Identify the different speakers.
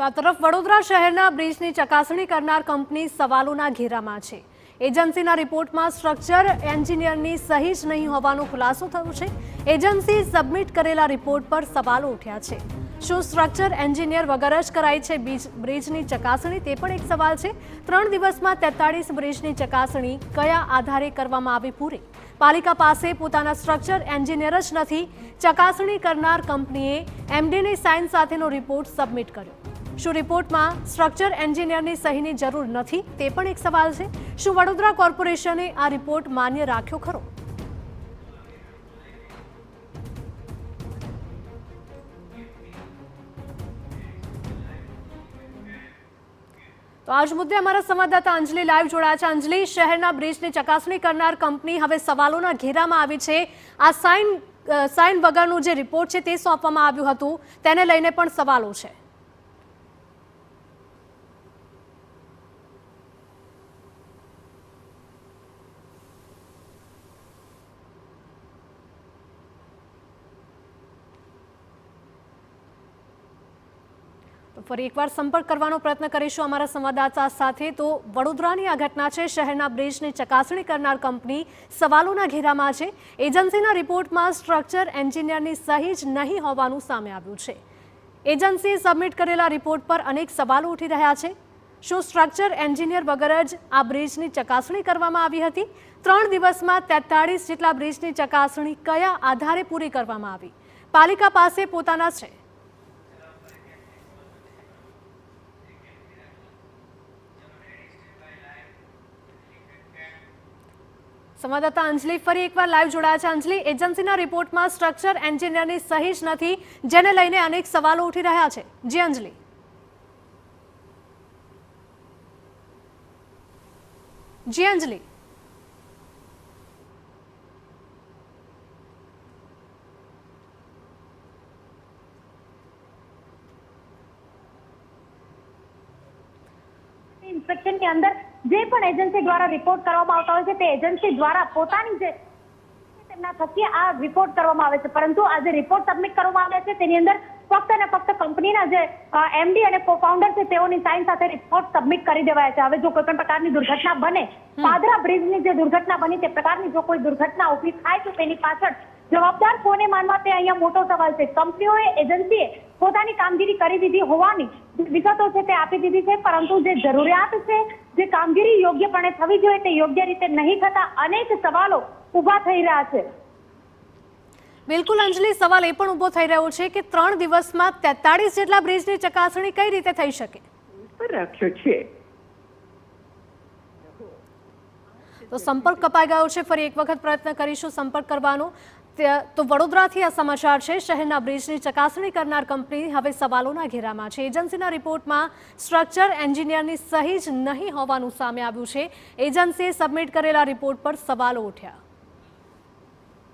Speaker 1: તો આ તરફ વડોદરા શહેરના બ્રિજની ચકાસણી કરનાર કંપની સવાલોના ઘેરામાં છે। એજન્સીના રિપોર્ટમાં સ્ટ્રક્ચર એન્જિનિયરની સહી જ નહીં હોવાનો ખુલાસો થયો છે। એજન્સી સબમિટ કરેલા રિપોર્ટ પર સવાલો ઉઠ્યા છે। શું સ્ટ્રક્ચર એન્જિનિયર વગર જ કરાઈ છે બ્રિજની ચકાસણી, તે પણ એક સવાલ છે। 3 દિવસમાં 43 બ્રિજની ચકાસણી કયા આધારે કરવામાં આવી પૂરી? પાલિકા પાસે પોતાના સ્ટ્રક્ચર એન્જિનિયર જ નથી। ચકાસણી કરનાર કંપનીએ એમડીની સાઇન સાથેનો રિપોર્ટ સબમિટ કર્યો। શું રિપોર્ટમાં સ્ટ્રક્ચર એન્જિનિયરની સહીની જરૂર નથી, તે પણ એક સવાલ છે। શું વડોદરા કોર્પોરેશને આ રિપોર્ટ માન્ય રાખ્યો ખરો? તો આજ મુદ્દે અમારા સંવાદદાતા અંજલિ લાઈવ જોડાયા છે। અંજલિ, શહેરના બ્રિજની ચકાસણી કરનાર કંપની હવે સવાલોના ઘેરામાં આવી છે। આ સાઇન વગરનું જે રિપોર્ટ છે તે સોંપવામાં આવ્યું હતું, તેને લઈને પણ સવાલો છે। ફરી એકવાર સંપર્ક કરવાનો પ્રયત્ન કરીશું અમારા સંવાદદાતા સાથે। તો વડોદરાની આ ઘટના છે। શહેરના બ્રિજની ચકાસણી કરનાર કંપની સવાલોના ઘેરામાં છે। એજન્સીના રિપોર્ટમાં સ્ટ્રક્ચર એન્જિનિયરની સહી જ નહીં હોવાનું સામે આવ્યું છે। એજન્સીએ સબમિટ કરેલા રિપોર્ટ પર અનેક સવાલો ઉઠી રહ્યા છે। શું સ્ટ્રક્ચર એન્જિનિયર વગર જ આ બ્રિજની ચકાસણી કરવામાં આવી હતી? 3 દિવસમાં 43 જેટલા બ્રિજની ચકાસણી કયા આધારે પૂરી કરવામાં આવી? પાલિકા પાસે પોતાના છે। સંવાદદાતા અંજલિ ફરી એકવાર લાઈવ જોડાયા છે। અંજલિ, એજન્સીના રિપોર્ટમાં સ્ટ્રક્ચર એન્જિનિયરની સહી જ નથી, જેને લઈને અનેક સવાલો ઉઠી રહ્યા છે। જી અંજલિ। જી અંજલિ।
Speaker 2: ઇન્સ્પેક્શનની અંદર જે પણ એજન્સી દ્વારા રિપોર્ટ કરવામાં આવતા હોય છે તે એજન્સી દ્વારા પોતાની જે તેમના થકી આ રિપોર્ટ કરવામાં આવે છે, પરંતુ આ જે રિપોર્ટ સબમિટ કરવામાં આવે છે તેની અંદર ફક્ત અને ફક્ત કંપનીના જે એમડી અને કોફાઉન્ડર છે તેઓની સાઇન સાથે રિપોર્ટ સબમિટ કરી દેવાયા છે। હવે જો કોઈ પણ પ્રકારની દુર્ઘટના બને, પાદરા બ્રિજની જે દુર્ઘટના બની તે પ્રકારની જો કોઈ દુર્ઘટના ઊભી થાય તો તેની પાછળ જવાબદાર કોને માનવા તે અહીંયા મોટો સવાલ છે। કંપનીઓએ એજન્સીએ પોતાની કામગીરી કરી દીધી હોવાની વિગતો છે તે આપી દીધી છે, પરંતુ જે જરૂરિયાત છે, જે કામગીરી યોગ્યપણે થવી જોઈએ તે યોગ્ય રીતે નહીં થતા અનેક સવાલો ઊભા થઈ રહ્યા છે।
Speaker 1: બિલકુલ અંજલિ, સવાલ એ પણ ઊભો થઈ રહ્યો છે કે 3 દિવસમાં 43 જેટલા બ્રિજની ચકાસણી કઈ રીતે થઈ શકે?
Speaker 3: રાખ્યો છે
Speaker 1: તો સંપર્ક કપાઈ ગયો છે। ફરી એક વખત પ્રયત્ન કરીશું સંપર્ક કરવાનો। તો વડોદરાથી આ સમાચાર છે। શહેરના બ્રિજની ચકાસણી કરનાર કંપની હવે સવાલોના ઘેરામાં છે। એજન્સીના રિપોર્ટમાં સ્ટ્રક્ચર એન્જિનિયરની સહી જ નહીં હોવાનું સામે આવ્યું છે। એજન્સીએ સબમિટ કરેલા રિપોર્ટ પર સવાલો ઉઠ્યા।